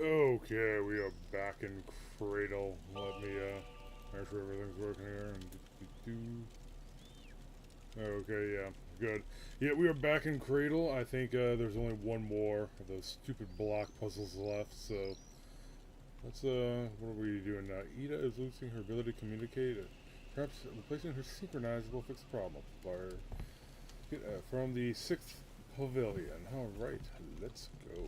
Okay, we are back in Cradle. Let me make sure everything's working here. Okay, yeah, good. Yeah, we are back in Cradle. I think there's only one more of those stupid block puzzles left, so let's what are we doing now? Ida is losing her ability to communicate. Perhaps replacing her synchronize will fix the problem. From the 6th Pavilion. Alright, let's go.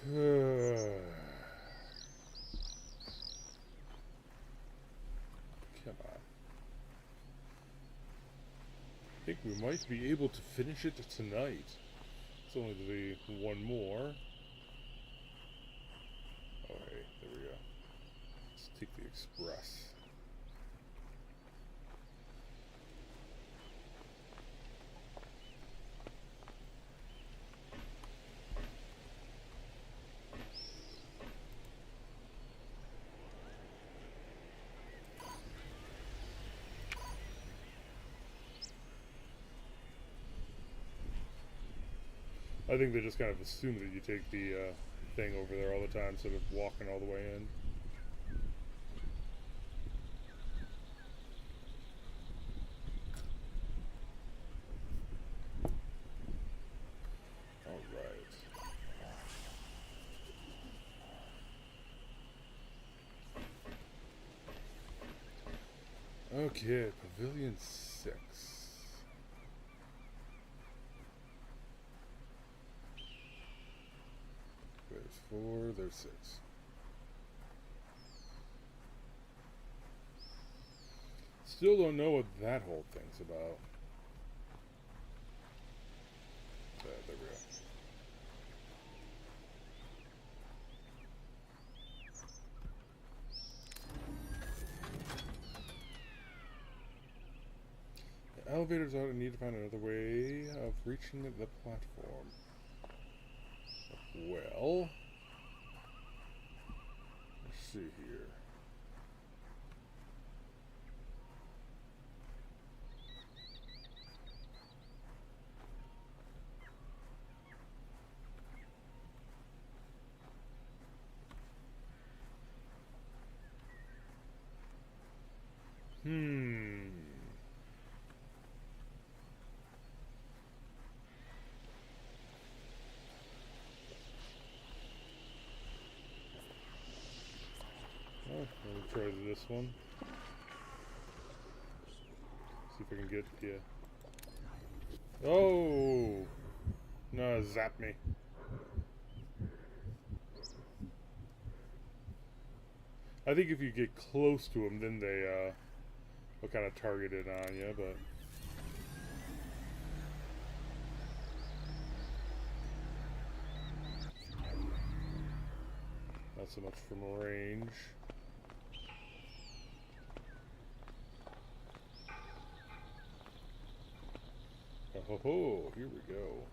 Come on. I think we might be able to finish it tonight. It's only the one more. Oh, hey, there we go. Let's take the express. I think they just kind of assume that you take the thing over there all the time instead of walking all the way in. Alright. Okay, Pavilion 6. There's 4, there's 6. Still don't know what that whole thing's about. There we go. The elevators out and need to find another way of reaching the platform. Well, let's see here. Oh, let me try this one. See if I can get the. Oh! No, zap me. I think if you get close to them, then they will kind of target it on you, but. Not so much from range. Oh ho ho, here we go.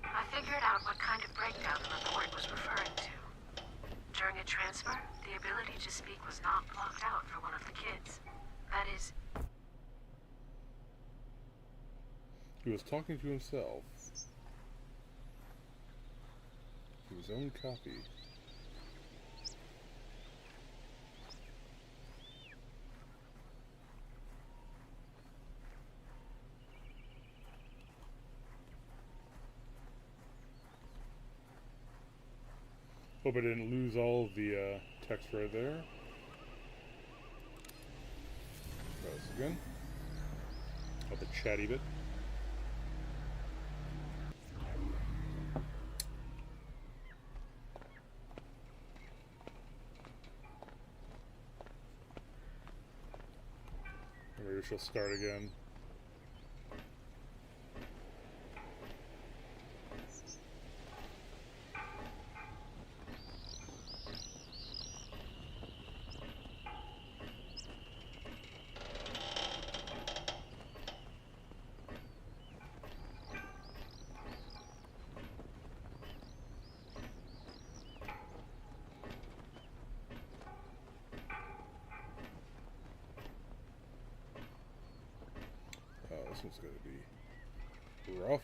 I figured out what kind of breakdown the report was referring to. During a transfer, the ability to speak was not blocked out for one of the kids. That is... He was talking to himself. To his own copy. Hope I didn't lose all of the text right there. Try this again. Oh, the chatty bit. Maybe she'll start again. This one's gonna be rough.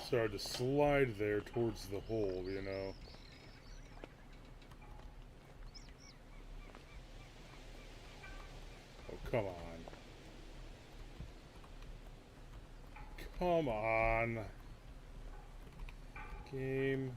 Started to slide there towards the hole, you know. Oh, come on. Come on. Game.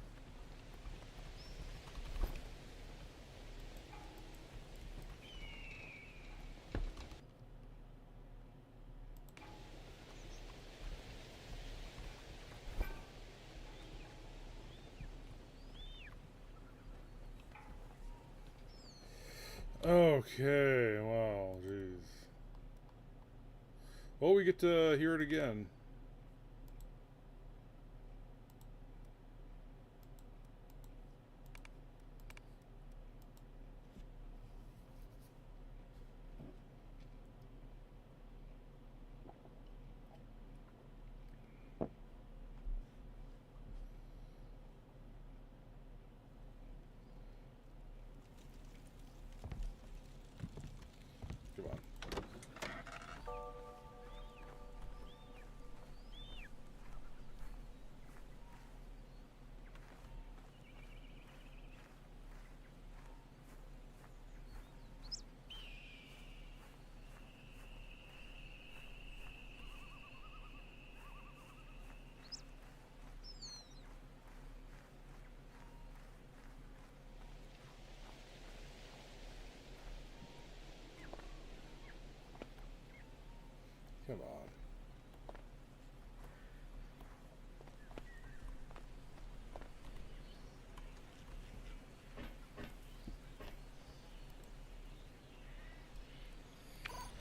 Okay, wow, jeez. Well, we get to hear it again. Come on. Come on.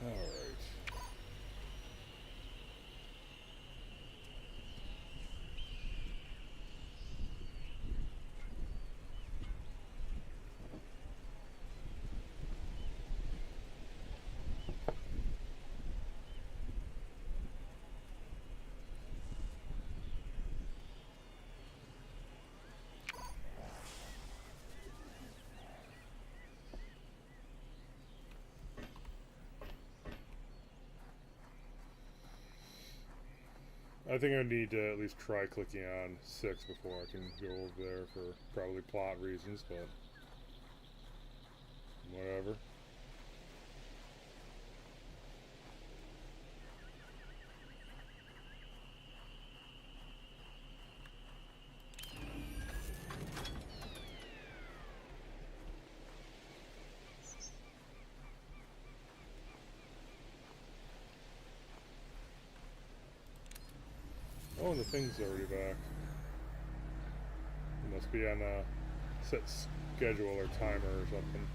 All right. I think I need to at least try clicking on 6 before I can go over there for probably plot reasons, but whatever. Oh, the thing's already back. It must be on a set schedule or timer or something.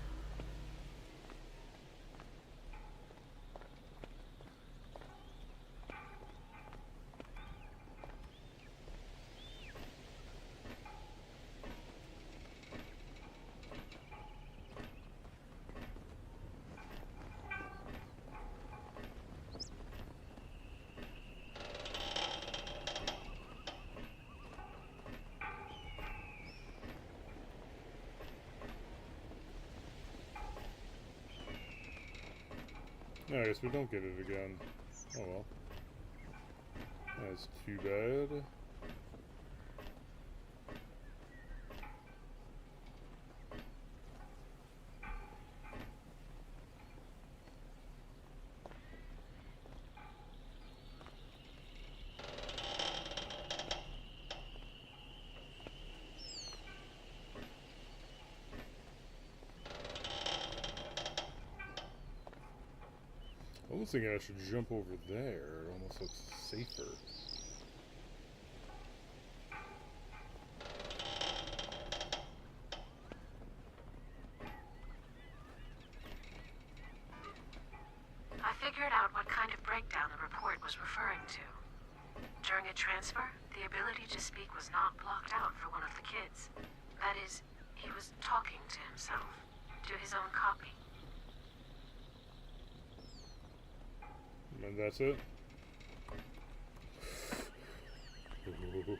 I guess we don't get it again. Oh well. That's too bad. I was thinking I should jump over there. It almost looks safer. I figured out what kind of breakdown the report was referring to. During a transfer, the ability to speak was not blocked out for one of the kids. That is, he was talking to himself, to his own copy. And that's it?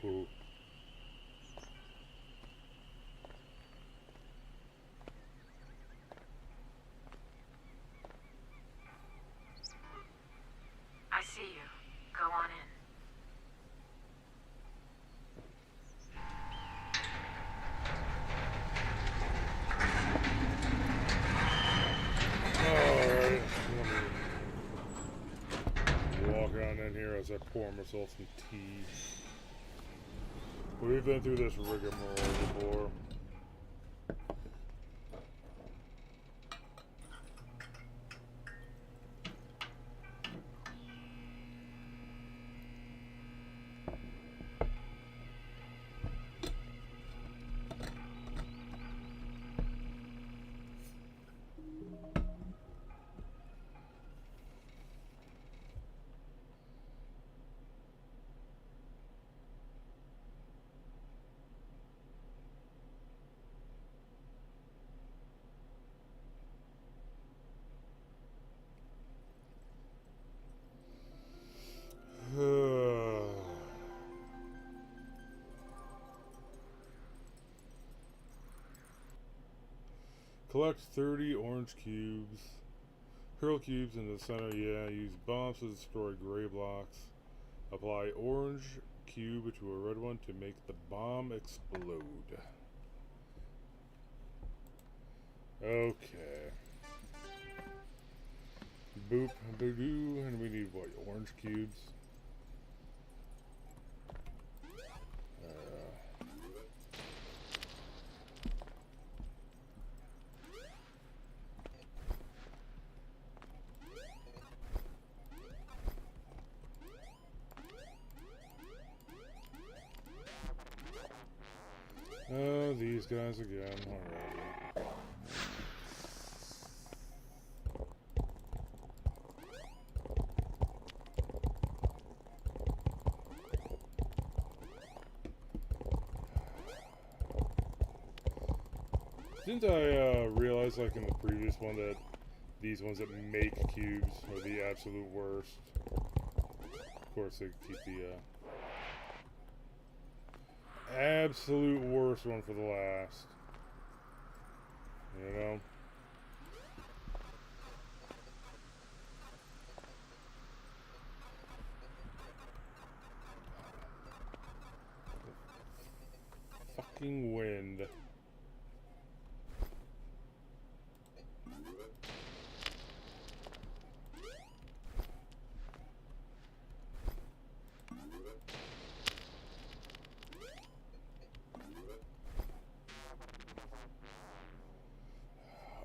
Ooh. I see you. Go on in. Alright, let me walk on in here as I pour myself some tea. We've been through this rigmarole before. Collect 30 orange cubes. Hurl cubes in the center, yeah. Use bombs to destroy gray blocks. Apply orange cube to a red one to make the bomb explode. Okay. Boop, boo, and we need what? Orange cubes? These guys again. Alrighty. Didn't I realize, like in the previous one, that these ones that make cubes are the absolute worst? Of course, they keep the absolute worst one for the last. You know? Fucking wind.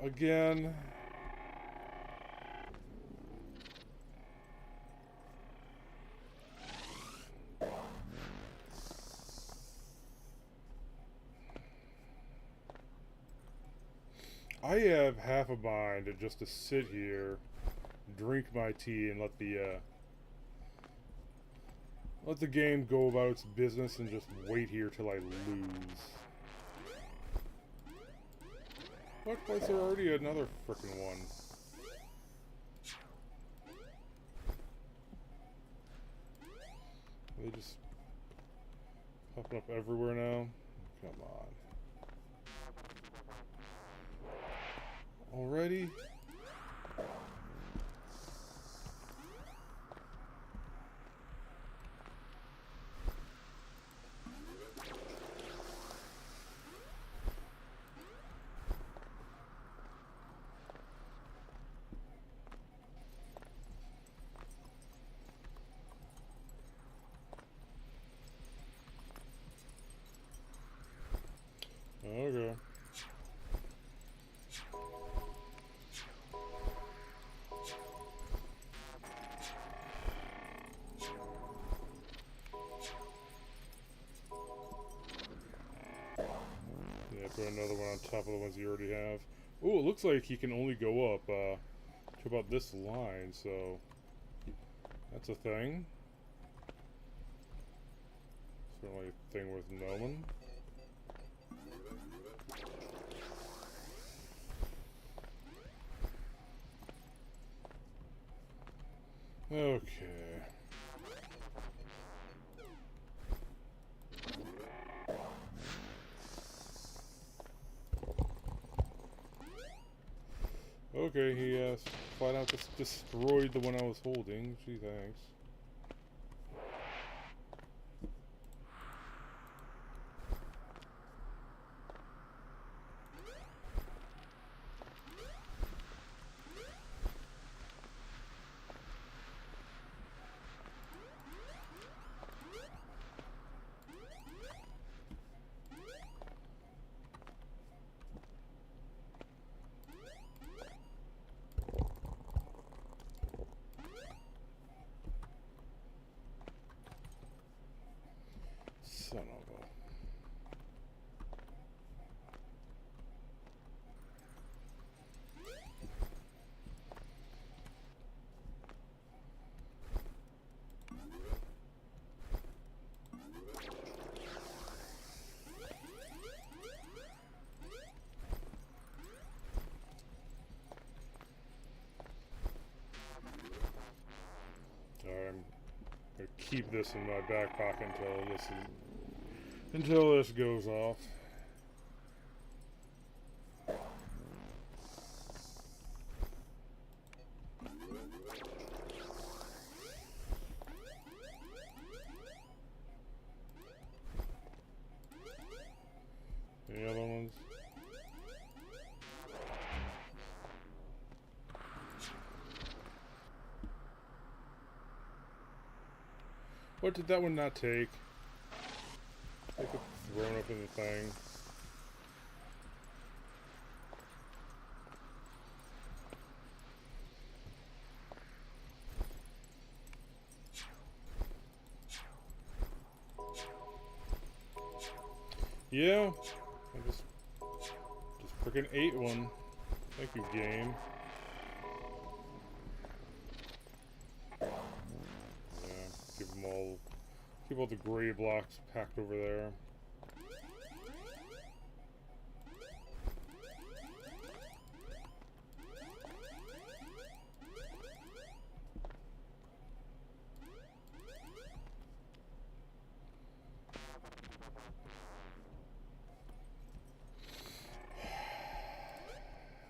Again. I have half a mind just to sit here, drink my tea, and let the game go about its business and just wait here till I lose. What? Why is there already another frickin' one? Are they just popping up everywhere now? Come on. Already? Okay. Yeah, put another one on top of the ones you already have. Ooh, it looks like he can only go up to about this line, so that's a thing. Certainly a thing worth knowing. Okay. Okay, he flat out just destroyed the one I was holding. Gee, thanks. Son of a... I'm gonna keep this in my back pocket until this goes off. Any other ones? What did that one not take? I could thrown up in the thing. Yeah, I just freaking ate one. Thank you, game. Yeah, keep all the gray blocks packed over there.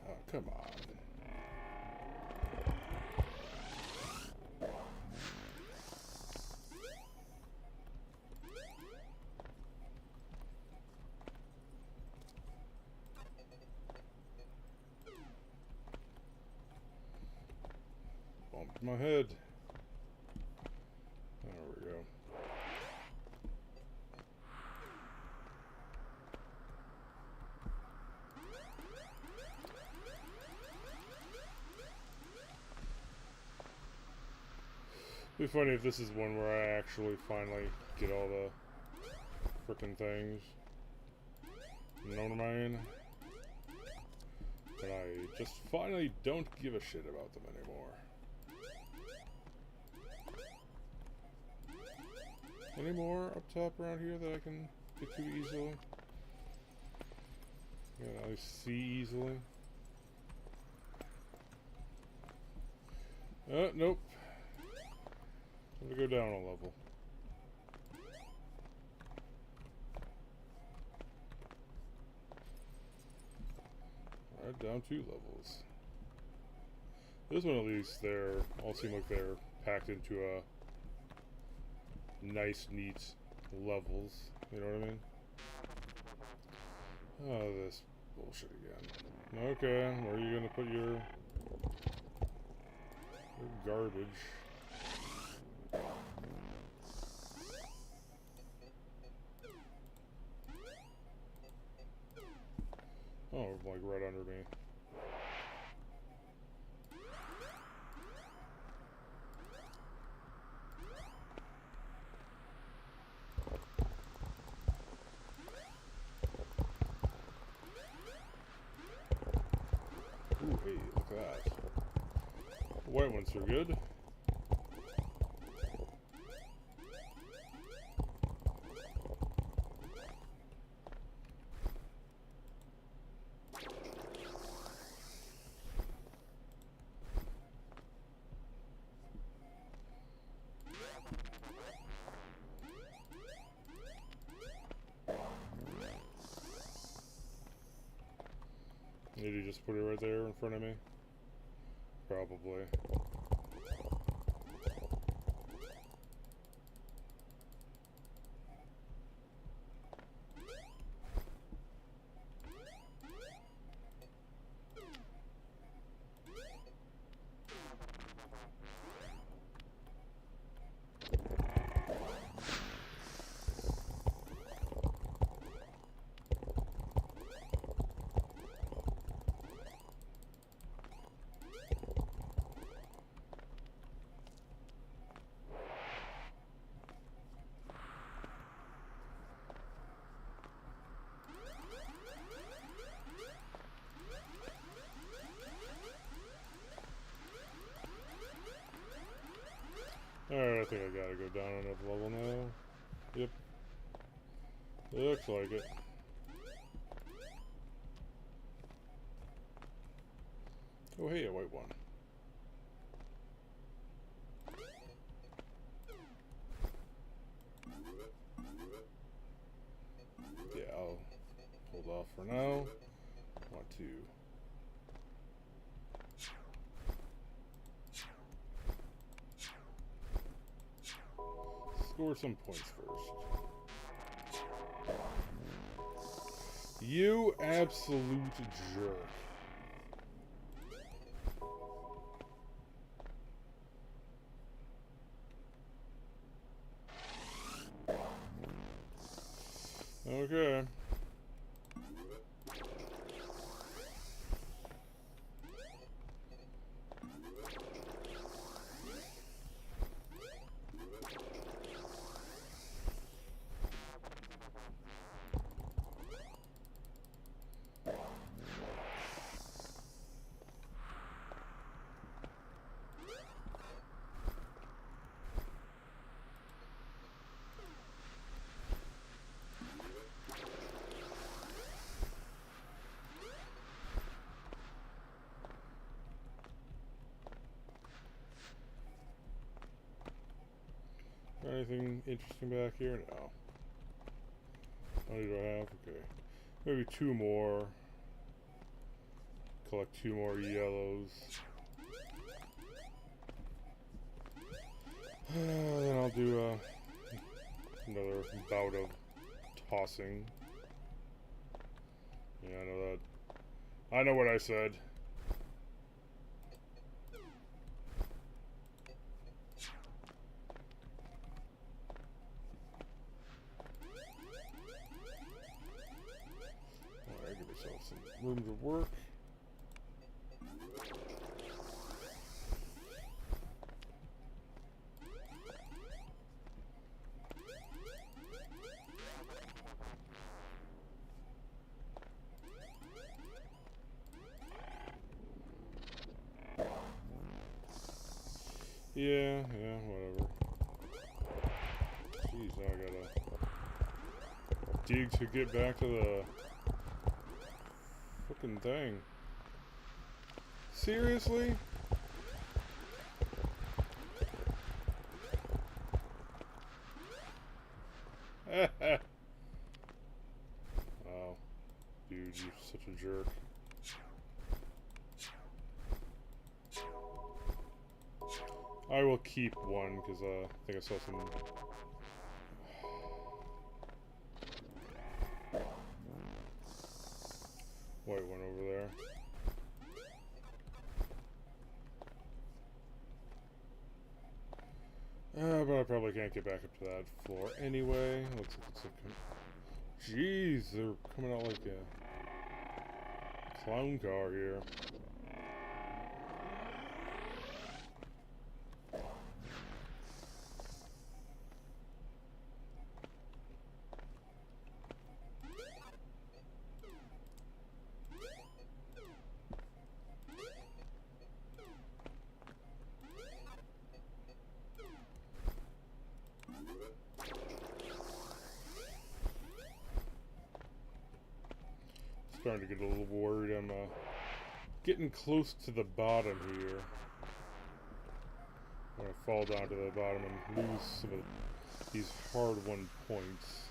Oh, come on. Bumped my head. There we go. It'd be funny if this is one where I actually finally get all the frickin' things. You know what I mean? But I just finally don't give a shit about them anymore. Any more up top around here that I can get to easily? Yeah, I see easily. Nope. I'm gonna go down a level. Alright, down 2 levels. This one at least, they're all seem like they're packed into a nice, neat levels. You know what I mean? Oh, this bullshit again. Okay, where are you gonna put your garbage? Oh, like right under me. Ooh, hey, look at that. The white ones are good. Did he just put it right there in front of me? Probably. Alright, I think I gotta go down another level now. Yep. Looks like it. Oh hey, a white one. Yeah, I'll hold off for now. Want to score some points first. You absolute jerk. Okay. Anything interesting back here? No. How many do I have? Okay. Maybe two more. Collect two more yellows. Then I'll do another bout of tossing. Yeah, I know that. I know what I said. Alright, give myself some room to work. Yeah, whatever. Jeez, now I gotta dig to get back to the fucking thing. Seriously? Wow. Dude, you're such a jerk. I will keep one, because I think I saw some... white one over there. But I probably can't get back up to that floor anyway. Looks like it's a... Jeez, they're coming out like a clown car here. Starting to get a little worried. I'm getting close to the bottom here. I'm gonna fall down to the bottom and lose some of these hard-won points.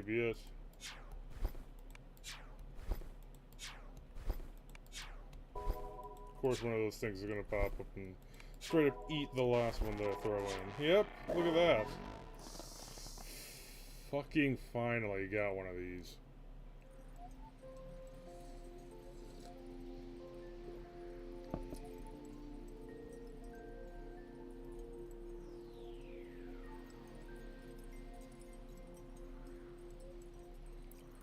might be it. Of course, one of those things is gonna pop up and straight up eat the last one that I throw in. Yep, look at that. Fucking finally got one of these.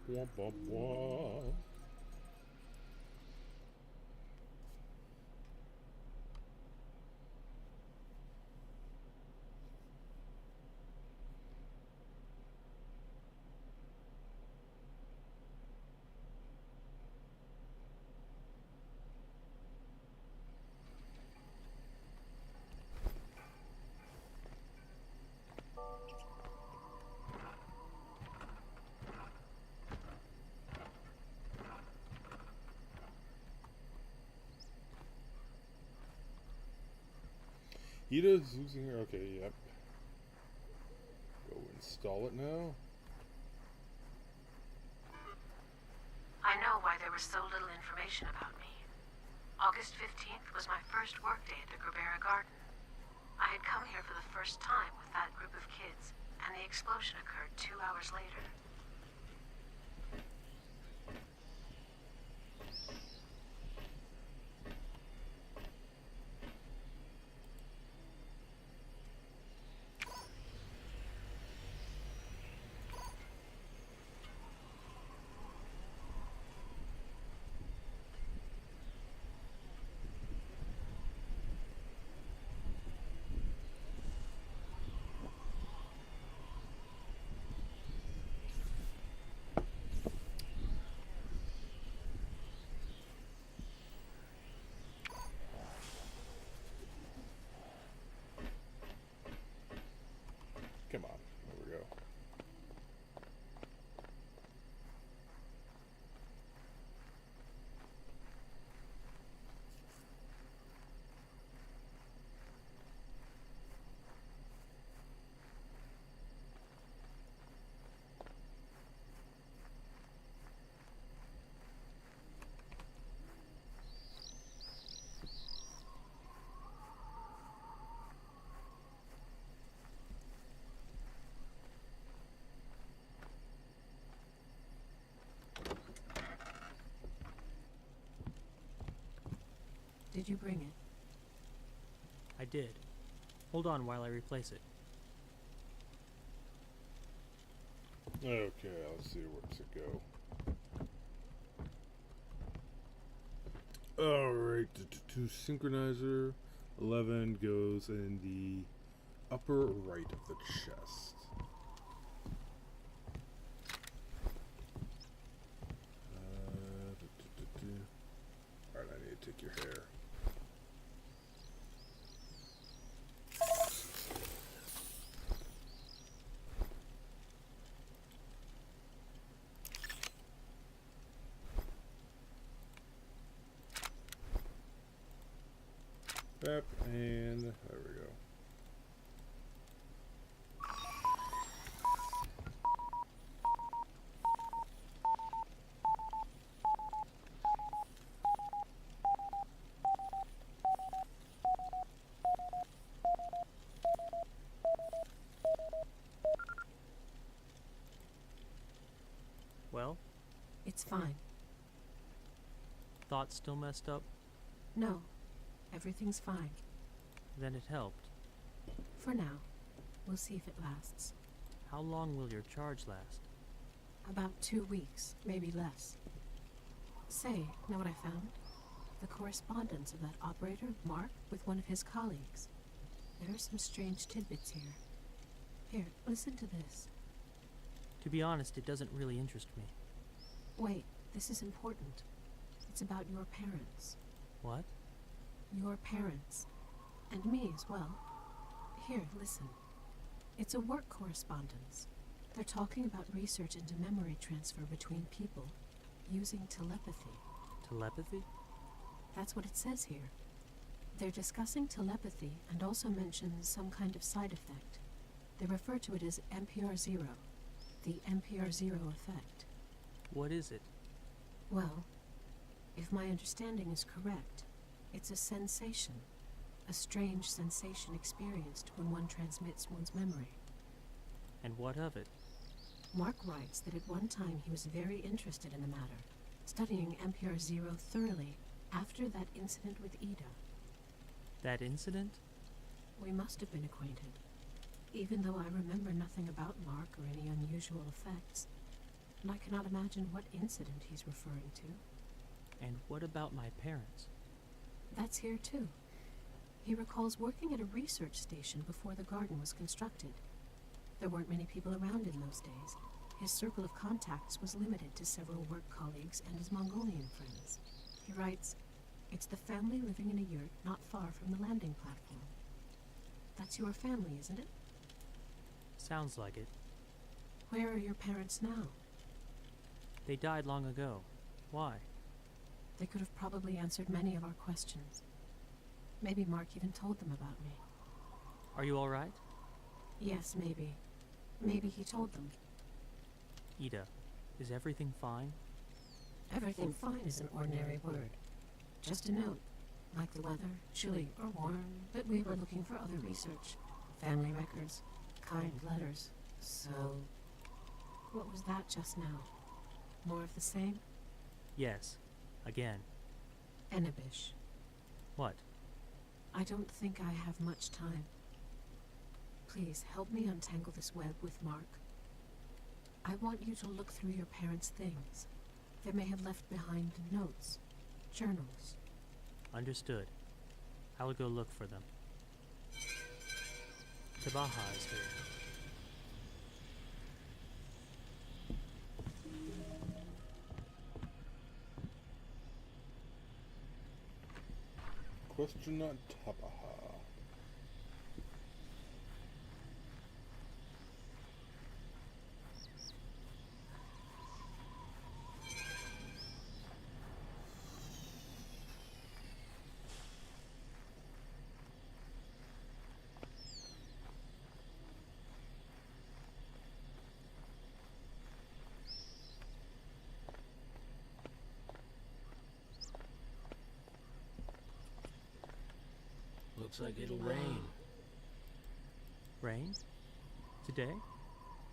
Wah, wah, wah. Ida's using her. Okay, yep. Go install it now. I know why there was so little information about me. August 15th was my first workday at the Grabera Garden. I had come here for the first time with that group of kids, and the explosion occurred 2 hours later. Come on. There we go. Did you bring it? I did. Hold on while I replace it. Okay, let's see, where does it go? Alright, to synchronizer 11 goes in the upper right of the chest. Alright, I need to take your hair. Yep, and there we go. Well, It's fine. thoughts still messed up? No, everything's fine. Then it helped. For now. We'll see if it lasts. How long will your charge last? About 2 weeks, maybe less. Say, know what I found? The correspondence of that operator, Mark, with one of his colleagues. There are some strange tidbits here. Here, listen to this. To be honest, it doesn't really interest me. Wait, this is important. It's about your parents. What? Your parents. And me as well. Here, listen. It's a work correspondence. They're talking about research into memory transfer between people, using telepathy. Telepathy? That's what it says here. They're discussing telepathy and also mention some kind of side effect. They refer to it as MPR0. The NPR0 effect. What is it? Well, if my understanding is correct, it's a sensation. A strange sensation experienced when one transmits one's memory. And what of it? Mark writes that at one time he was very interested in the matter, studying NPR0 thoroughly after that incident with Ida. That incident? We must have been acquainted, even though I remember nothing about Mark or any unusual effects, and I cannot imagine what incident he's referring to. And what about my parents? That's here too. He recalls working at a research station before the garden was constructed. There weren't many people around in those days. His circle of contacts was limited to several work colleagues and his Mongolian friends. He writes, "It's the family living in a yurt not far from the landing platform." That's your family, isn't it? Sounds like it. Where are your parents now? They died long ago. Why? They could have probably answered many of our questions. Maybe Mark even told them about me. Are you all right? Yes, maybe. Maybe he told them. Ida, is everything fine? Everything fine is an ordinary word. Just a note, like the weather, chilly or warm, that we were looking for other research. Family records, kind letters. So, what was that just now? More of the same? Yes. Again. Enibish. What? I don't think I have much time. Please help me untangle this web with Mark. I want you to look through your parents' things. They may have left behind notes, journals. Understood. I will go look for them. Tabaha is here. Question not Tabaha. Looks like it'll rain. Rain? Today?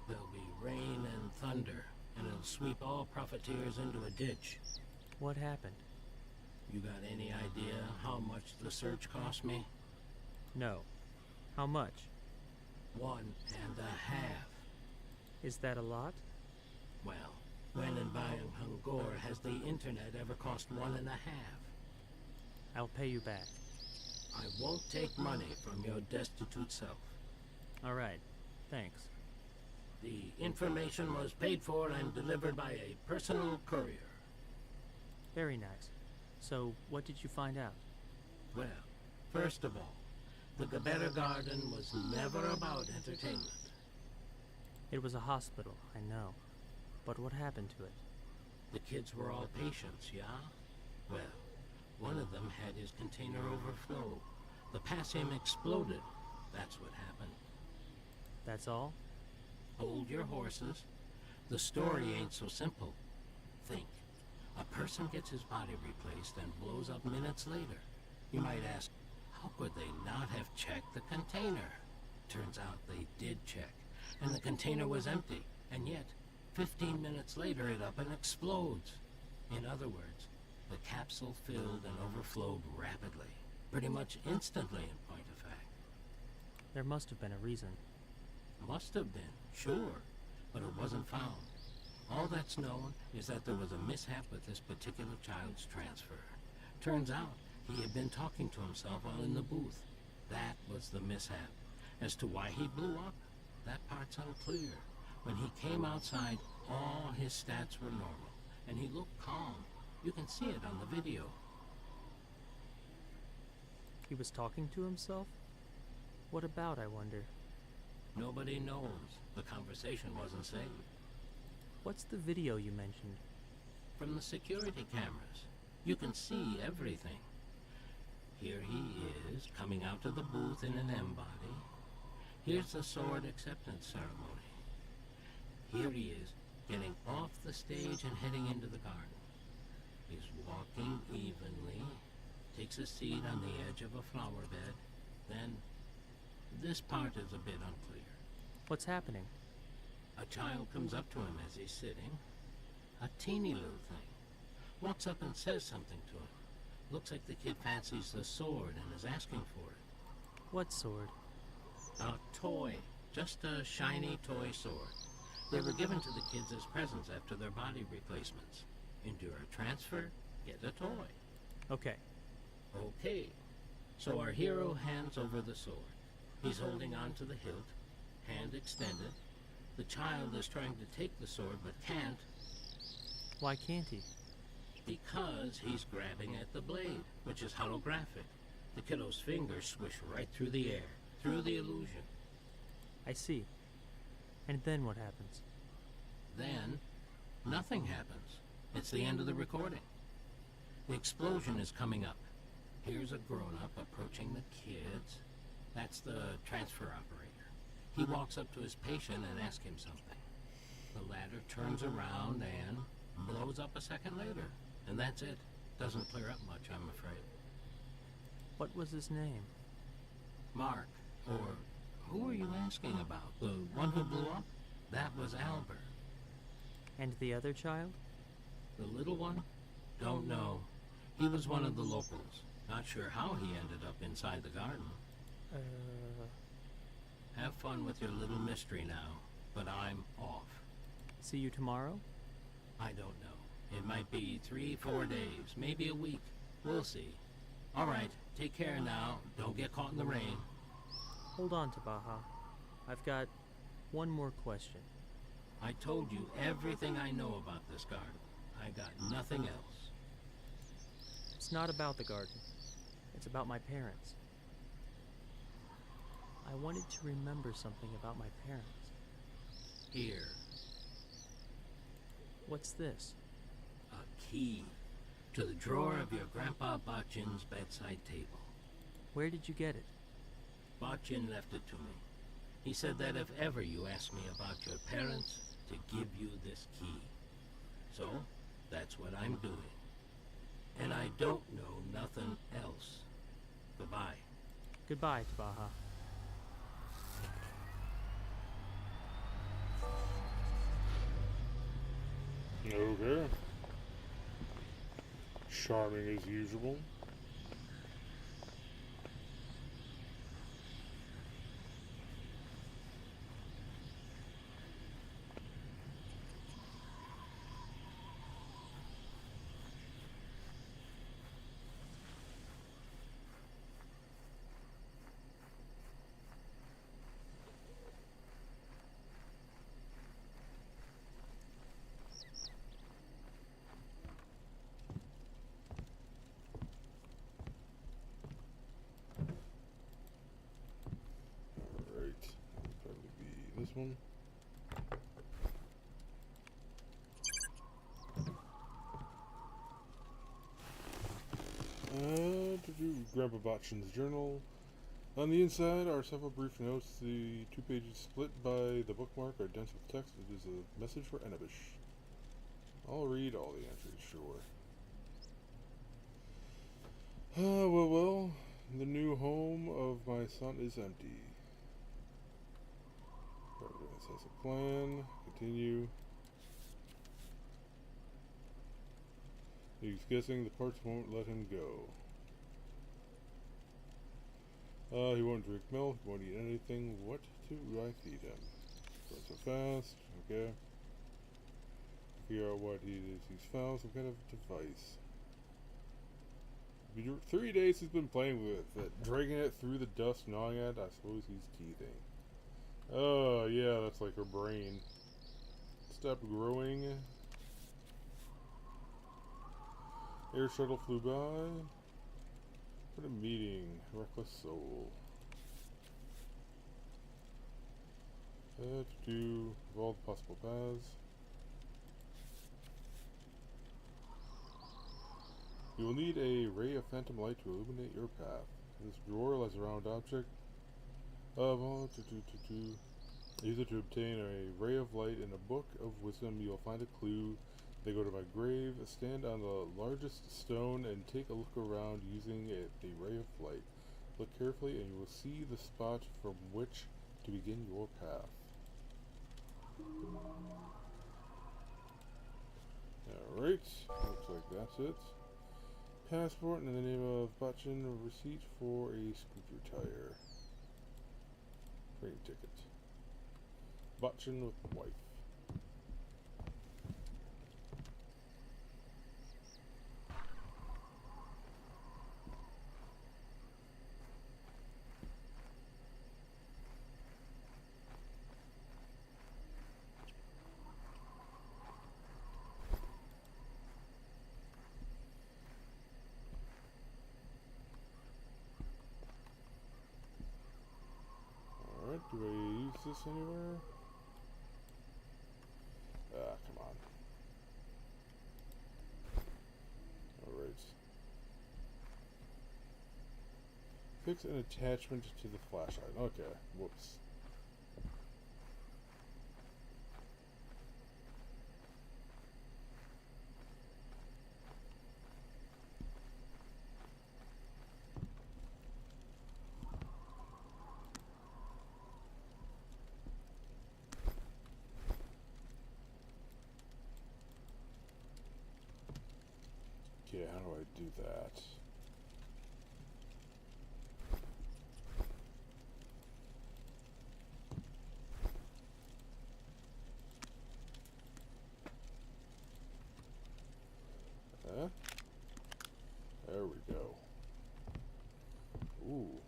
There'll be rain and thunder, and it'll sweep all profiteers into a ditch. What happened? You got any idea how much the search cost me? No. How much? 1.5. Is that a lot? Well, when and buying Hungor has the internet ever cost 1.5? I'll pay you back. I won't take money from your destitute self. All right. Thanks. The information was paid for and delivered by a personal courier. Very nice. So, what did you find out? Well, first of all, the Gebera Garden was never about entertainment. It was a hospital, I know. But what happened to it? The kids were all patients, yeah? Well, one of them had his container overflow. The potassium exploded. That's what happened. That's all? Hold your horses. The story ain't so simple. Think. A person gets his body replaced and blows up minutes later. You might ask, how could they not have checked the container? Turns out they did check, and the container was empty. And yet, 15 minutes later it up and explodes. In other words, the capsule filled and overflowed rapidly. Pretty much instantly, in point of fact. There must have been a reason. Must have been, sure, but it wasn't found. All that's known is that there was a mishap with this particular child's transfer. Turns out he had been talking to himself while in the booth. That was the mishap. As to why he blew up, that part's unclear. When he came outside, all his stats were normal, and he looked calm. You can see it on the video. He was talking to himself? What about, I wonder? Nobody knows. The conversation wasn't saved. What's the video you mentioned? From the security cameras. You can see everything. Here he is, coming out of the booth in an M-body. Here's the sword acceptance ceremony. Here he is, getting off the stage and heading into the garden. He's walking evenly, takes a seat on the edge of a flower bed. Then, this part is a bit unclear. What's happening? A child comes up to him as he's sitting. A teeny little thing. Walks up and says something to him. Looks like the kid fancies the sword and is asking for it. What sword? A toy. Just a shiny toy sword. They were given to the kids as presents after their body replacements. Endure a transfer, get a toy. Okay. Okay. So our hero hands over the sword. He's holding on to the hilt, hand extended. The child is trying to take the sword but can't. Why can't he? Because he's grabbing at the blade, which is holographic. The kiddo's fingers swish right through the air, through the illusion. I see. And then what happens? Then, nothing happens. It's the end of the recording. The explosion is coming up. Here's a grown-up approaching the kids. That's the transfer operator. He walks up to his patient and asks him something. The latter turns around and blows up a second later. And that's it. Doesn't clear up much, I'm afraid. What was his name? Mark, or who are you asking about? The one who blew up? That was Albert. And the other child? The little one? Don't know. He was one of the locals. Not sure how he ended up inside the garden. Have fun with your little mystery now, but I'm off. See you tomorrow? I don't know. It might be 3-4 days, maybe a week. We'll see. All right, take care now. Don't get caught in the rain. Hold on, Tabaha. I've got one more question. I told you everything I know about this garden. I got nothing else. It's not about the garden. It's about my parents. I wanted to remember something about my parents. Here, What's this? a key to the drawer of your Grandpa Bachin's bedside table. Where did you get it? Bachin left it to me. He said that if ever you ask me about your parents, to give you this key. So, that's what I'm doing. And I don't know nothing else. Goodbye. Goodbye, Tabaha. Okay. Charming as usual. This one. To do Grandpa Botchin's journal. On the inside are several brief notes. The 2 pages split by the bookmark are dense with text. It is a message for Enebish. I'll read all the entries, sure. Well. The new home of my son is empty. Providence has a plan. Continue. He's guessing the parts won't let him go. He won't drink milk, won't eat anything. What do I feed him? Going so fast. Okay. Figure out what he's found. Some kind of device. 3 days he's been playing with it. Dragging it through the dust, gnawing at it. I suppose he's teething. Oh, yeah, that's like her brain. Stop growing. Air shuttle flew by. What a meeting. Reckless soul. To evolve possible paths. You will need a ray of phantom light to illuminate your path. This drawer lies a round object of all Use it to obtain a ray of light in a book of wisdom. You'll find a clue. They go to my grave. Stand on the largest stone and take a look around using a ray of light. Look carefully and you will see the spot from which to begin your path. Alright, looks like that's it. Passport in the name of Butchin, receipt for a scooter tire. Train ticket. Butchin with wife. Alright, do I use this anywhere? Ah, come on. Alright. Fix an attachment to the flashlight. Okay, whoops. Okay, how do I do that? There we go. Ooh.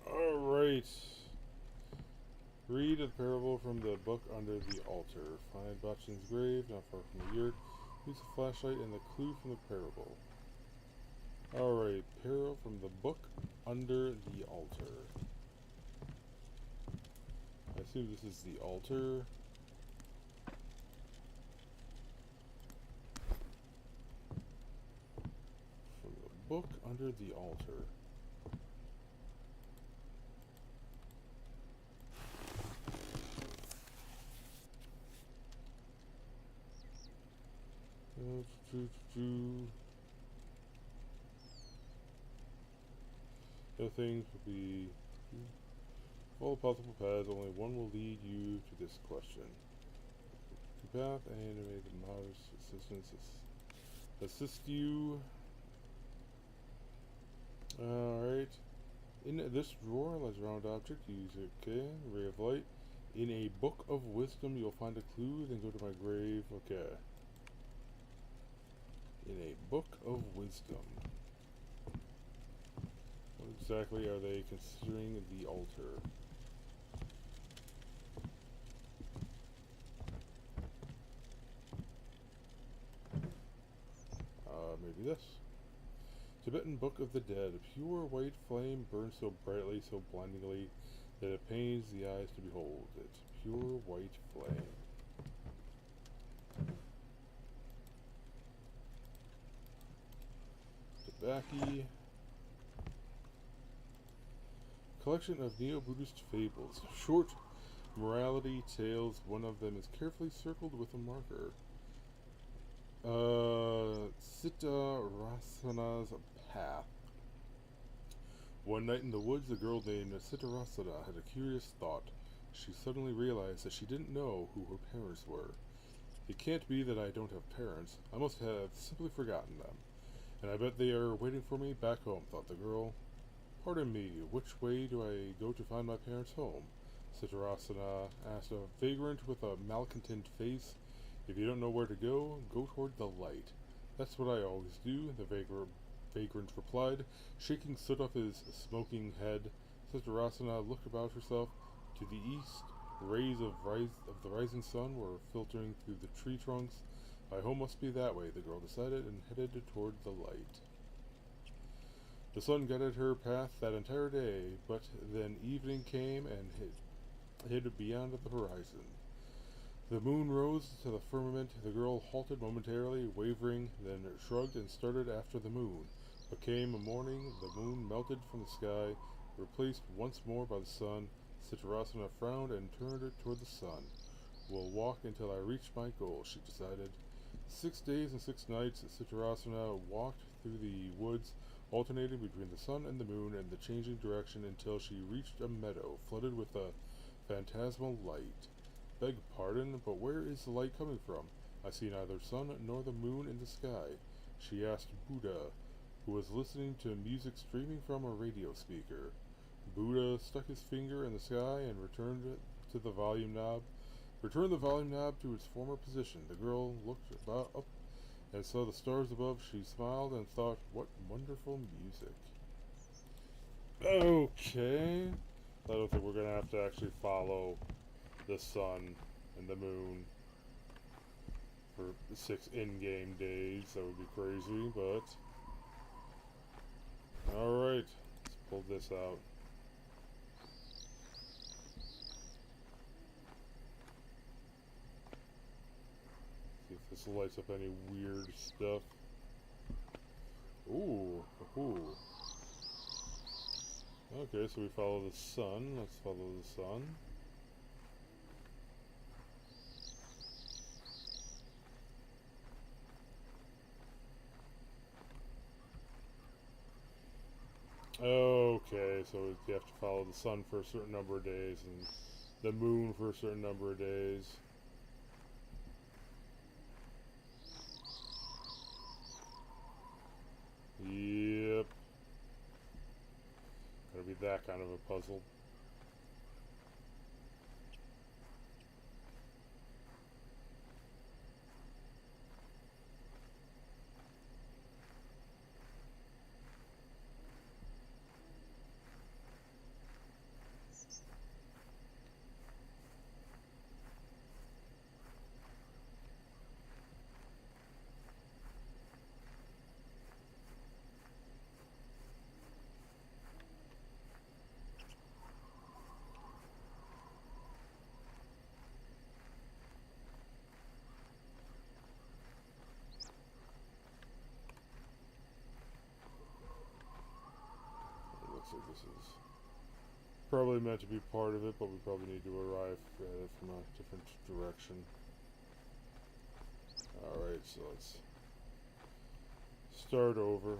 Alright. Read a parable from the book under the altar. Find Botchin's grave, not far from the yurt. Use a flashlight and the clue from the parable. Alright, parable from the book under the altar. I assume this is the altar. From the book under the altar. The things will be all possible paths, only one will lead you to this question. The path and animate the mouse assistance assist you. Alright. In this drawer lies a round object. Use it. Okay. Ray of light. In a book of wisdom you'll find a clue, then go to my grave. Okay. In a book of wisdom. What exactly are they considering the altar? Maybe this. Tibetan Book of the Dead. A pure white flame burns so brightly, so blindingly, that it pains the eyes to behold it. Pure white flame. Tobacco. Collection of neo-Buddhist fables. Short morality tales. One of them is carefully circled with a marker. Sittarasana's Path. One night in the woods, a girl named Sittarasana had a curious thought. She suddenly realized that she didn't know who her parents were. It can't be that I don't have parents. I must have simply forgotten them. And I bet they are waiting for me back home, thought the girl. Pardon me, which way do I go to find my parents' home? Sittarasana asked a vagrant with a malcontent face. If you don't know where to go, go toward the light. That's what I always do, the vagrant replied, shaking soot off his smoking head. Sittarasana looked about herself. To the east, rays of the rising sun were filtering through the tree trunks. My home must be that way, the girl decided, and headed toward the light. The sun guided her path that entire day, but then evening came and hid beyond the horizon. The moon rose to the firmament. The girl halted momentarily, wavering, then shrugged and started after the moon. But came a morning, the moon melted from the sky. replaced once more by the sun. Citarasana frowned and turned it toward the sun. We'll walk until I reach my goal, she decided. 6 days and 6 nights, Citarasana walked through the woods, alternating between the sun and the moon and the changing direction until she reached a meadow flooded with a phantasmal light. Beg pardon, but where is the light coming from? I see neither sun nor the moon in the sky, she asked Buddha, who was listening to music streaming from a radio speaker. Buddha stuck his finger in the sky and returned the volume knob to its former position. The girl looked up and saw the stars above. She smiled and thought, what wonderful music. Okay. I don't think we're going to have to actually follow the sun and the moon for 6 in-game days. That would be crazy, but... Alright, let's pull this out. See if this lights up any weird stuff. Ooh. Okay, so we follow the sun. Let's follow the sun. Okay, so you have to follow the sun for a certain number of days and the moon for a certain number of days. Yep. Gotta be that kind of a puzzle. So this is probably meant to be part of it, but we probably need to arrive at it from a different direction. Alright, so let's start over.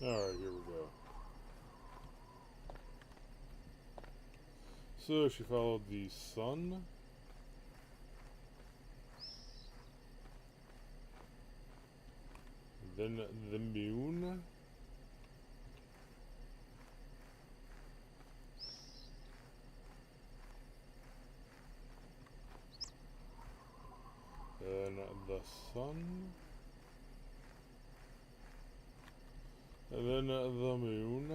Alright, here we go. So she followed the sun. Then the moon. Then the sun. And then the moon.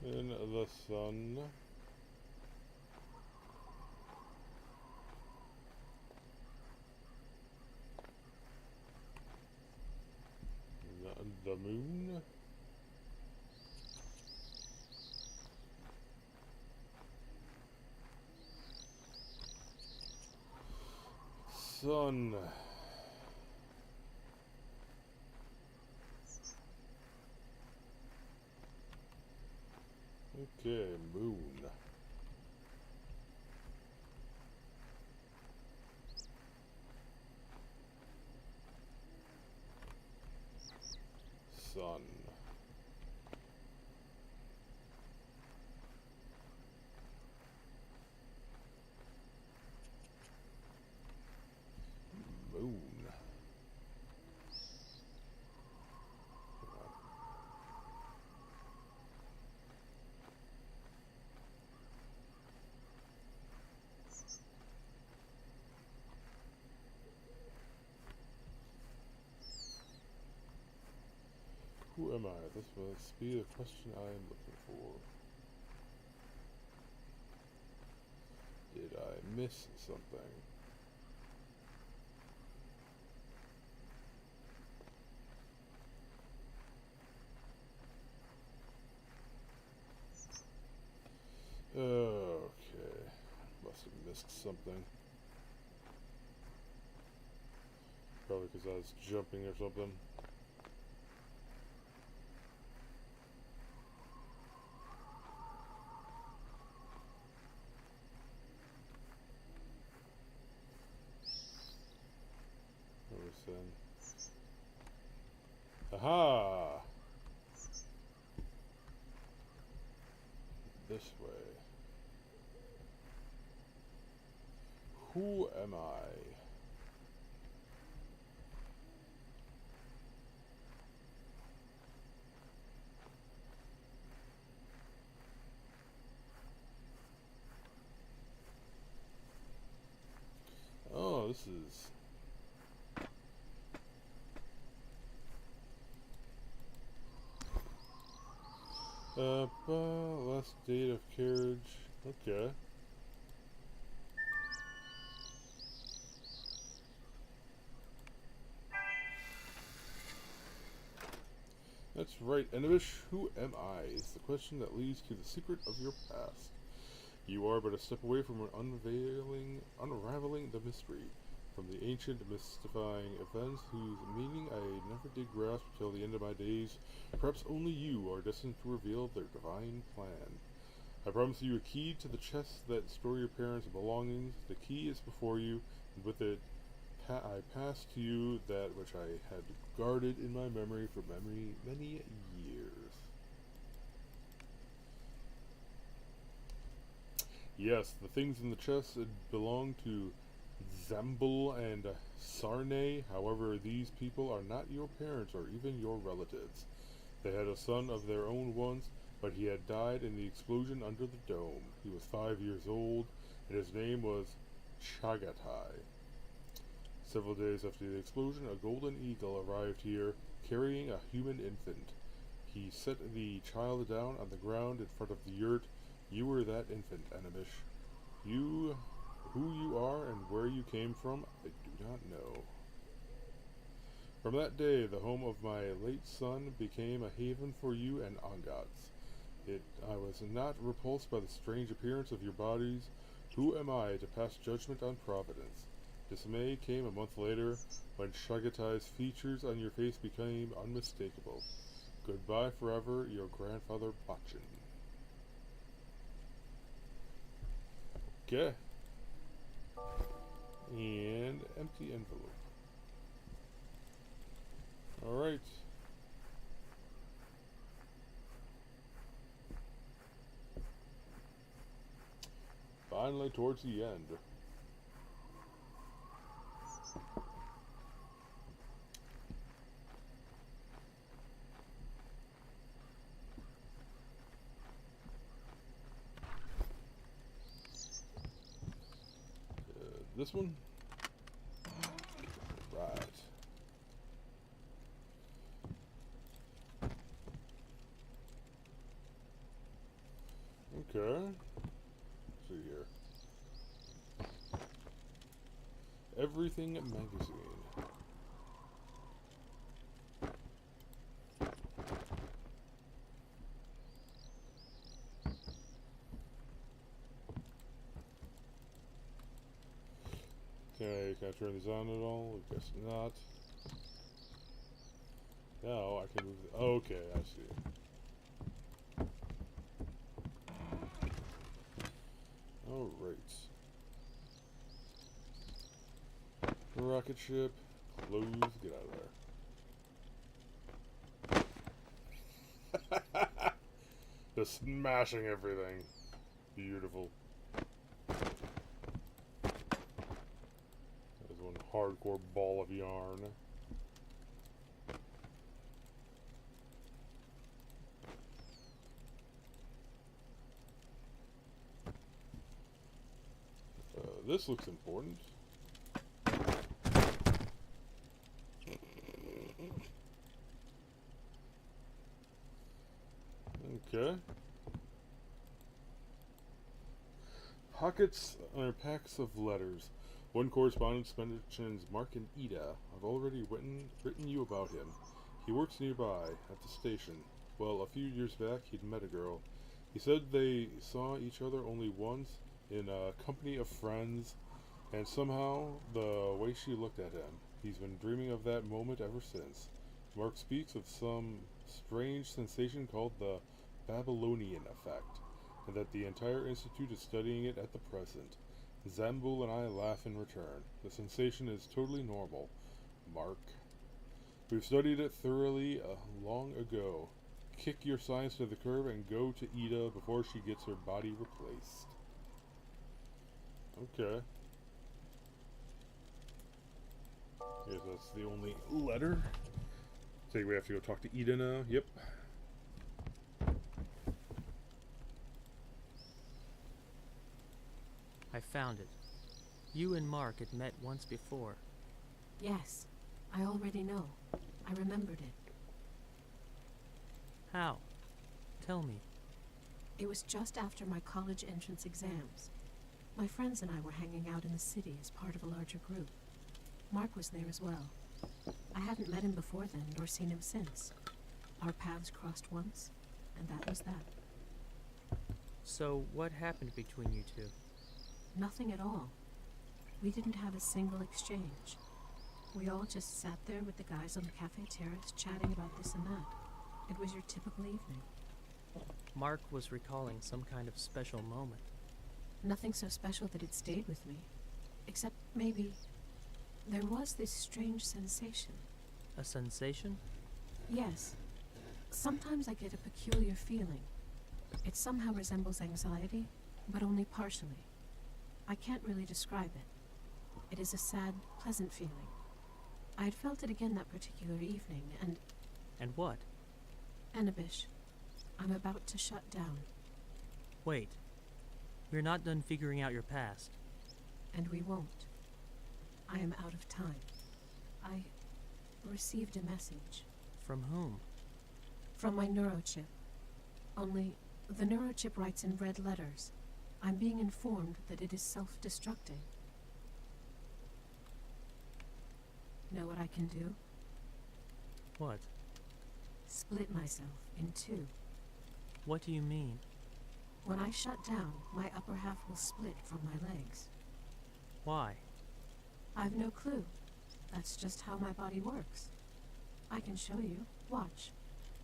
Then the sun. The moon. Sun. Okay, moon. Sun. Moon. am I? This must be the question I am looking for. Did I miss something? Okay. Must have missed something. Probably because I was jumping or something. Aha! This way. Who am I? Oh, this is... last date of carriage. Okay. That's right, Enibish. Who am I? Is the question that leads to the secret of your past. You are but a step away from unraveling the mystery, from the ancient, mystifying events whose meaning I never did grasp till the end of my days. Perhaps only you are destined to reveal their divine plan. I promise you a key to the chest that store your parents' belongings. The key is before you, and with it I pass to you that which I had guarded in my memory for many years. Yes, the things in the chest belong to Zambul and Sarne. However, these people are not your parents or even your relatives. They had a son of their own once, but he had died in the explosion under the dome. He was 5 years old, and his name was Chagatai. Several days after the explosion, a golden eagle arrived here, carrying a human infant. He set the child down on the ground in front of the yurt. You were that infant, Enibish. Who you are and where you came from, I do not know. From that day, the home of my late son became a haven for you and Angats. I was not repulsed by the strange appearance of your bodies. Who am I to pass judgment on Providence? Dismay came a month later, when Shagatai's features on your face became unmistakable. Goodbye forever, your grandfather Bachin. Okay. And empty envelope. Alright. Finally towards the end. This one? Right. Okay. Let's see here. Everything magazine. Okay, can I turn these on at all? I guess not. Now I can move the... Okay, I see. Alright. Rocket ship. Close. Get out of there. Just smashing everything. Beautiful. One hardcore ball of yarn. This looks important. Okay. Pockets are packs of letters. One correspondence mentions Mark and Ida. I've already written you about him. He works nearby, at the station. Well, a few years back, he'd met a girl. He said they saw each other only once in a company of friends, and somehow, the way she looked at him, he's been dreaming of that moment ever since. Mark speaks of some strange sensation called the Babylonian effect, and that the entire institute is studying it at the present. Zambul and I laugh in return. The sensation is totally normal, Mark. We've studied it thoroughly long ago. Kick your science to the curb and go to Ida before she gets her body replaced. Okay. Guess that's the only letter. So we have to go talk to Ida now. Yep. I found it. You and Mark had met once before. Yes, I already know. I remembered it. How? Tell me. It was just after my college entrance exams. My friends and I were hanging out in the city as part of a larger group. Mark was there as well. I hadn't met him before then, nor seen him since. Our paths crossed once, and that was that. So, what happened between you two? Nothing at all. We didn't have a single exchange. We all just sat there with the guys on the cafe terrace chatting about this and that. It was your typical evening. Mark was recalling some kind of special moment. Nothing so special that it stayed with me. Except maybe there was this strange sensation. A sensation? Yes. Sometimes I get a peculiar feeling. It somehow resembles anxiety, but only partially. I can't really describe it. It is a sad, pleasant feeling. I had felt it again that particular evening, and... And what? Anabish, I'm about to shut down. Wait. We're not done figuring out your past. And we won't. I am out of time. I received a message. From whom? From my neurochip. Only, the neurochip writes in red letters. I'm being informed that it is self-destructing. Know what I can do? What? Split myself in two. What do you mean? When I shut down, my upper half will split from my legs. Why? I've no clue. That's just how my body works. I can show you. Watch.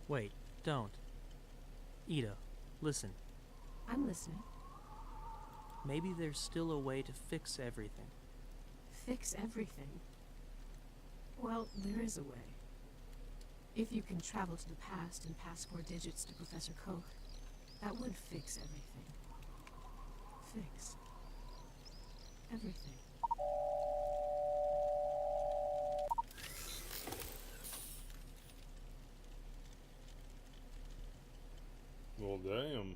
Wait, don't. Ida, listen. I'm listening. Maybe there's still a way to fix everything. Fix everything? Well, there is a way. If you can travel to the past and pass 4 digits to Professor Koch, that would fix everything. Fix everything. Well, damn.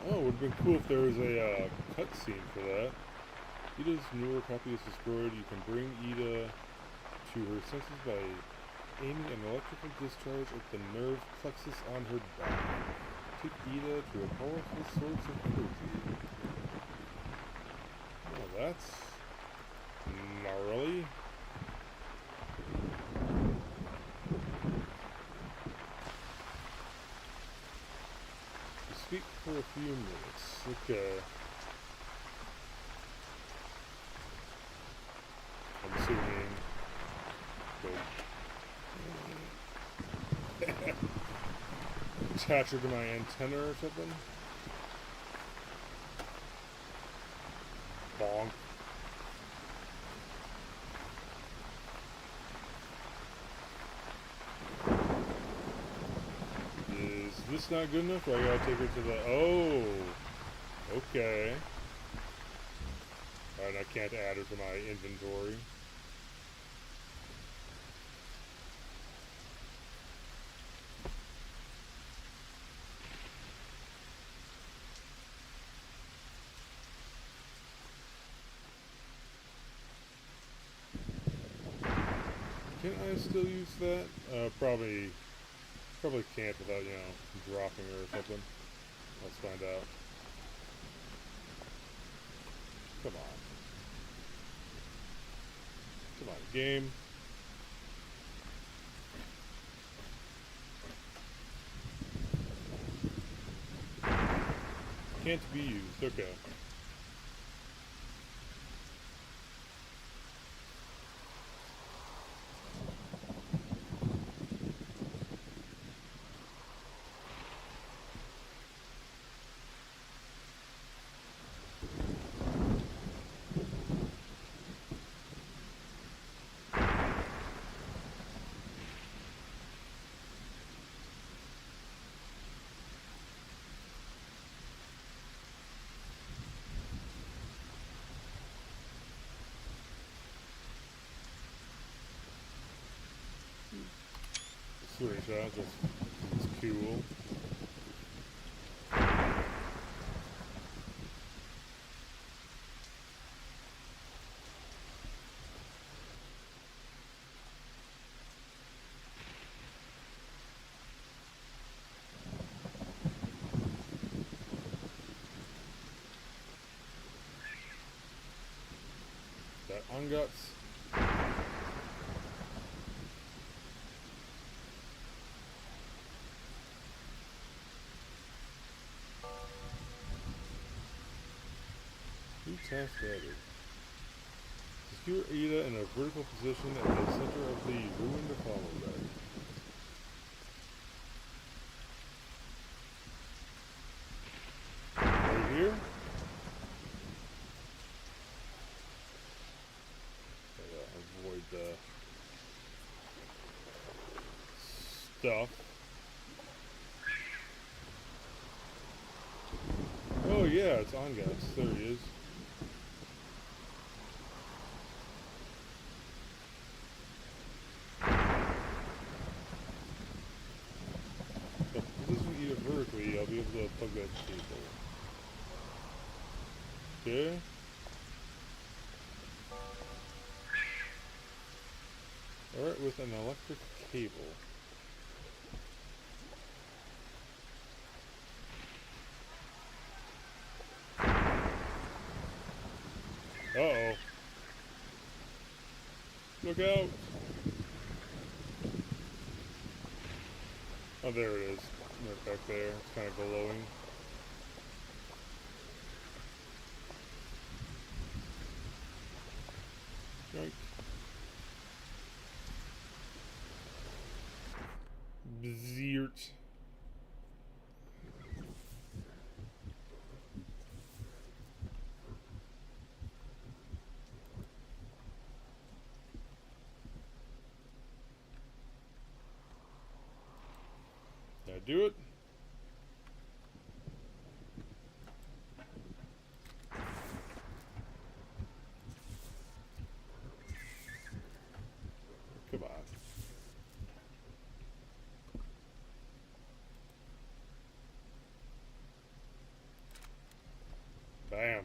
Oh, it would have been cool if there was a cutscene for that. Ida's newer copy is destroyed. You can bring Ida to her senses by aiming an electrical discharge at the nerve plexus on her back. Take Ida to a powerful source of energy. Oh, that's gnarly. Speak for a few minutes. Okay. I'm assuming. Attach her to my antenna or something. Bonk. Is this not good enough? Or I gotta take her to the... Oh! Okay. Alright, I can't add her to my inventory. Can I still use that? Probably can't without, you know, dropping her or something. Let's find out. Come on. Come on, game. Can't be used. Okay. Switch out, just cool. That unguts. New task added. Secure Ada in a vertical position at the center of the ruined follow deck. Right here? Avoid the stuff. Oh yeah, it's on guys. There he is. So if this is either vertically, I'll be able to plug that cable. Okay. Alright, with an electric cable. Uh-oh. Look out! Oh, there it is. Right back there. It's kind of glowing. Yoink. Bzeert. Did I do it? Come on. Bam.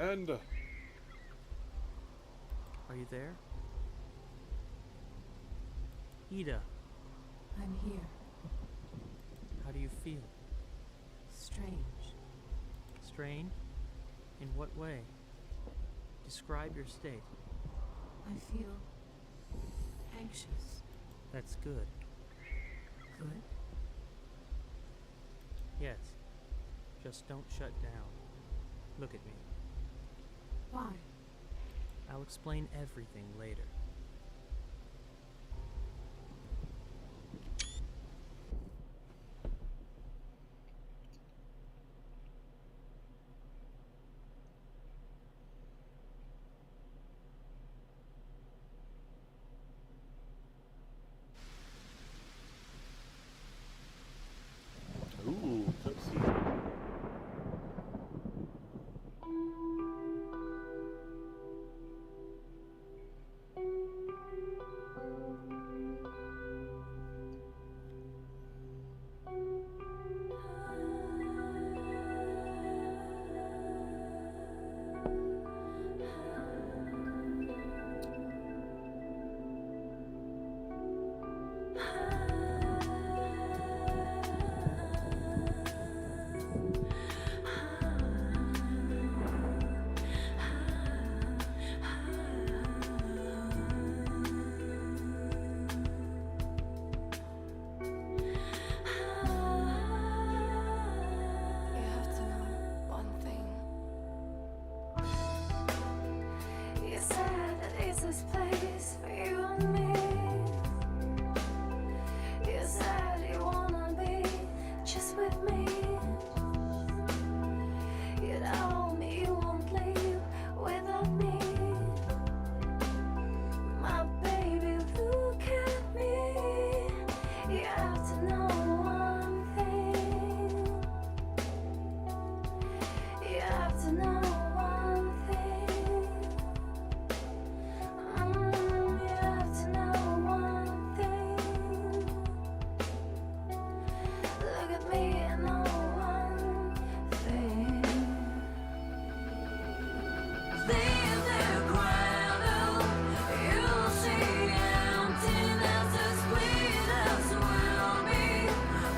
And Are you there? Ida, I'm here. how do you feel? Strange. Strained? In what way? Describe your state. I feel anxious. That's good. Good? Yes. Just don't shut down. Look at me. Why? I'll explain everything later. You have to know one thing. You have to know one thing. You have to know one thing. Look at me and know one thing. Leave the cradle, you'll see emptiness as sweet as will be.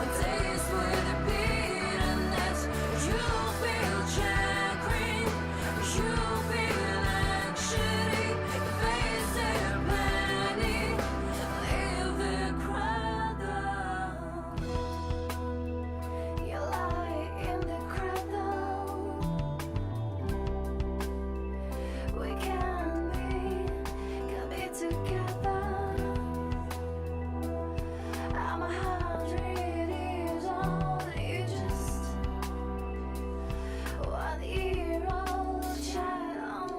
A taste with a bitterness. You'll feel chagrin, you'll feel anxiety, face it panic. Leave the cradle. You lie in the cradle. We can be together. I'm 100 years old, you just 1-year-old child.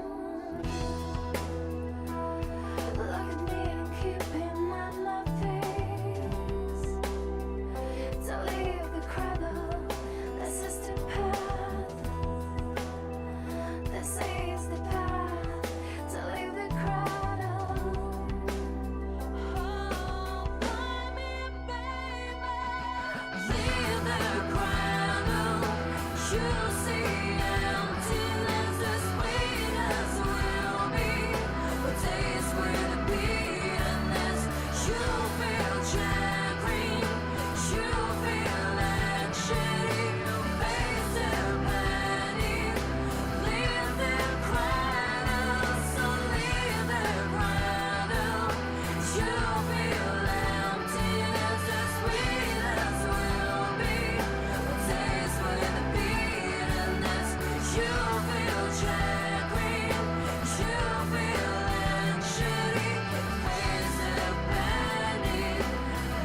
Look at me and keep in mind my face. To leave the cradle, this is the path. This is the path to leave the cradle. Oh, baby, baby, leave the cradle. You'll see emptiness as sweet as will be. A taste with a bitterness. You'll feel chagrin. You'll feel anxiety. Face the panic. Leave the cradle, so leave the cradle. You'll feel emptiness as sweet as will be. A taste with a bitterness. You'll feel chagrin. You'll feel anxiety. Face the panic.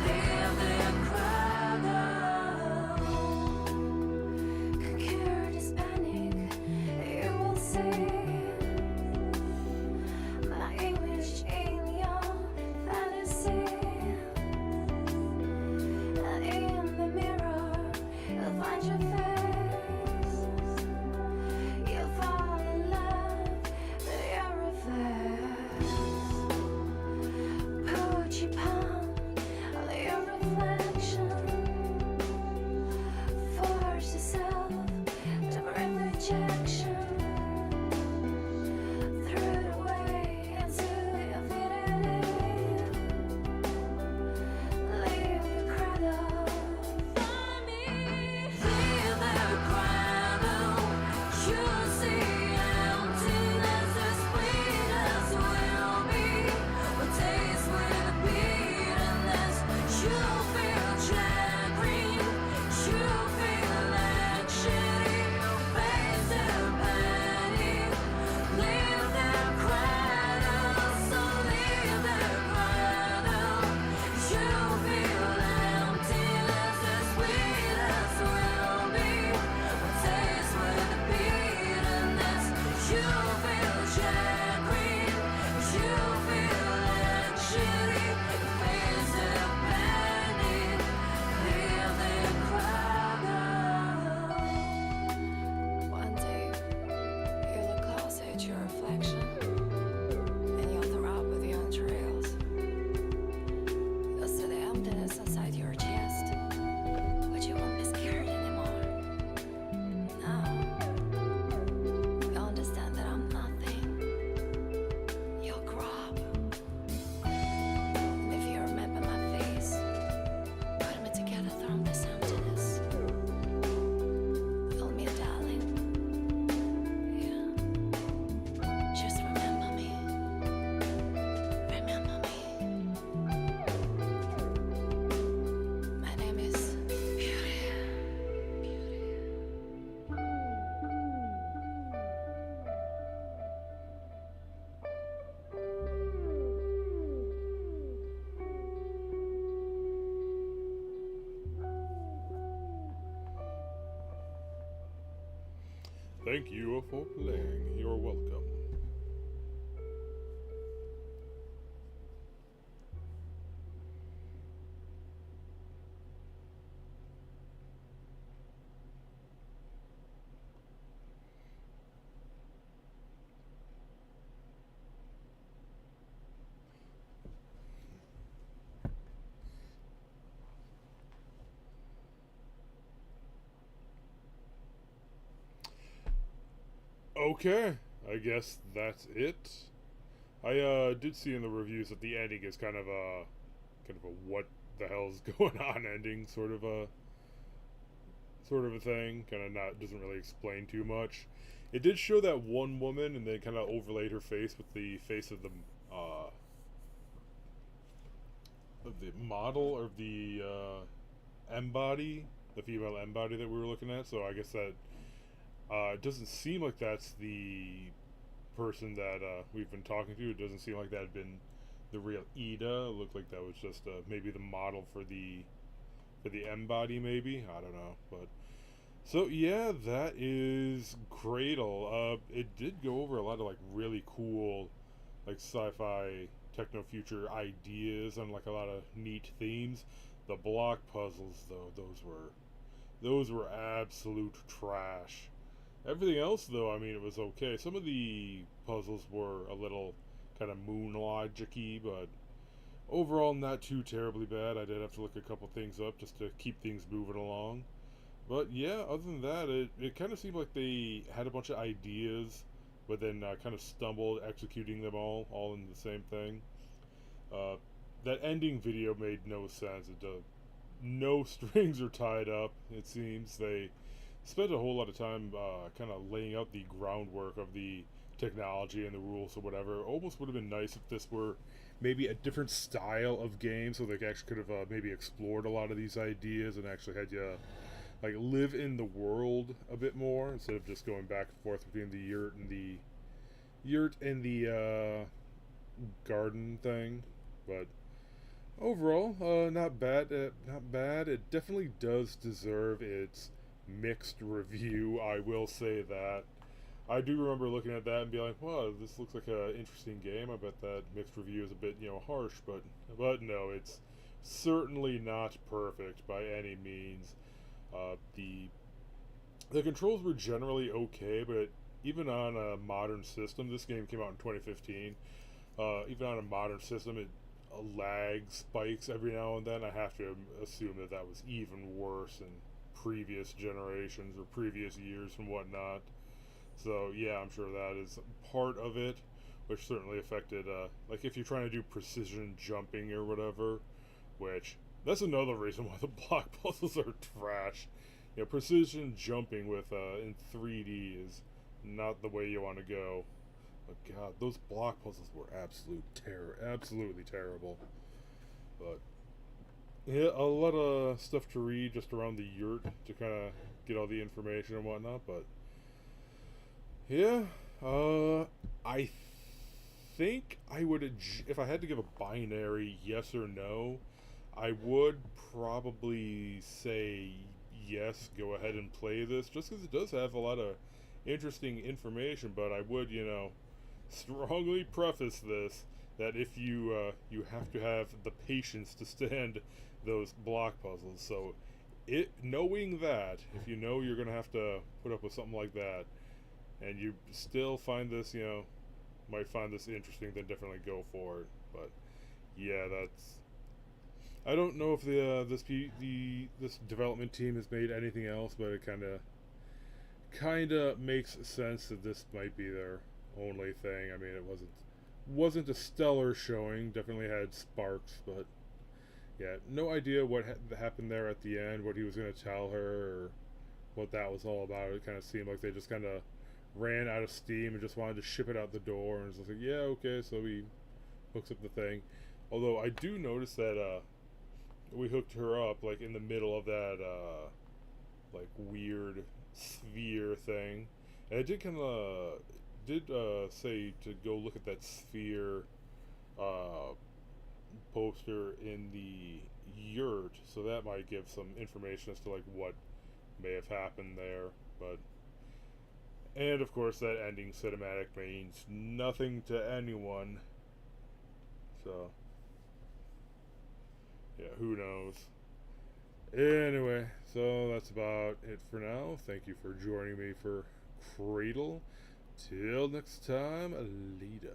Leave the cradle. Can cure this panic, you will see my image in your fantasy. And in the mirror, you'll find your face. You'll fall in love with your face. Put your palm on your reflection. Force yourself to break rejection. Through the way into infinity. Leave the cradle. Find me. Leave the cradle. You'll see emptiness as sweet as will be. A taste with a bitterness. You'll feel chagrin. You'll feel anxiety. Face the panic. Leave the cradle, so leave the cradle. You'll feel emptiness as sweet as will be. A taste with a bitterness. You'll feel chagrin. You'll feel anxiety. Face the panic. Leave the cradle. One day, you look close at your reflection, and you'll throb with your entrails. You'll see the emptiness inside your chest, but you won't be scared anymore. Now, you'll understand that I'm nothing. You'll grow up. And if you remember my face, put me together from this emptiness. Feel me, darling. Yeah. Just remember me. Remember me. My name is Beauty. Thank you for playing. You're welcome. Okay, I guess that's it. I did see in the reviews that the ending is kind of a what the hell's going on ending, sort of a thing. Kind of not doesn't really explain too much. It did show that one woman, and then kind of overlaid her face with the face of the model, or the embody, the female embody that we were looking at. So I guess that it doesn't seem like that's the person that we've been talking to. It doesn't seem like that had been the real Ida. It looked like that was just maybe the model for the embody, maybe. I don't know, but so yeah, that is Cradle. It did go over a lot of like really cool, like sci-fi techno future ideas and like a lot of neat themes. The block puzzles, though, those were absolute trash. Everything else, though, I mean, it was okay. Some of the puzzles were a little kind of moon logic-y, but overall not too terribly bad. I did have to look a couple things up just to keep things moving along. But yeah, other than that, it kind of seemed like they had a bunch of ideas, but then kind of stumbled executing them all in the same thing. Uh, that ending video made no sense. No strings are tied up, it seems. They spent a whole lot of time kind of laying out the groundwork of the technology and the rules or whatever. Almost would have been nice if this were maybe a different style of game, so they actually could have maybe explored a lot of these ideas and actually had you like live in the world a bit more instead of just going back and forth between the yurt and the garden thing. But overall, not bad. Not bad. It definitely does deserve its mixed review. I will say that. I do remember looking at that and being like, "Wow, this looks like an interesting game." I bet that mixed review is a bit, harsh, but no, it's certainly not perfect by any means. The controls were generally okay, but even on a modern system, this game came out in 2015. Even on a modern system, it lag spikes every now and then. I have to assume that that was even worse in previous generations or previous years and whatnot. So yeah, I'm sure that is part of it, which certainly affected, like if you're trying to do precision jumping or whatever, which that's another reason why the block puzzles are trash. Precision jumping with in 3D is not the way you want to go. But God, those block puzzles were absolutely terrible. But yeah, a lot of stuff to read just around the yurt to kind of get all the information and whatnot. But yeah, I think I would, if I had to give a binary yes or no, I would probably say yes, go ahead and play this, just because it does have a lot of interesting information. But I would, strongly preface this that if you have to have the patience to stand those block puzzles. So, knowing that, if you know you're gonna have to put up with something like that, and you still find this, might find this interesting, then definitely go for it. But yeah, that's. I don't know if this development team has made anything else, but it kind of makes sense that this might be their only thing. I mean, it wasn't a stellar showing. Definitely had sparks, but yeah, no idea what happened there at the end. What he was going to tell her, or what that was all about. It kind of seemed like they just kind of ran out of steam and just wanted to ship it out the door. And it was like, yeah, okay. So he hooks up the thing. Although I do notice that we hooked her up like in the middle of that like weird sphere thing, and it did say to go look at that sphere poster in the yurt, so that might give some information as to like what may have happened there. But and of course that ending cinematic means nothing to anyone, so yeah, who knows. Anyway, so that's about it for now. Thank you for joining me for Cradle. Till next time, later.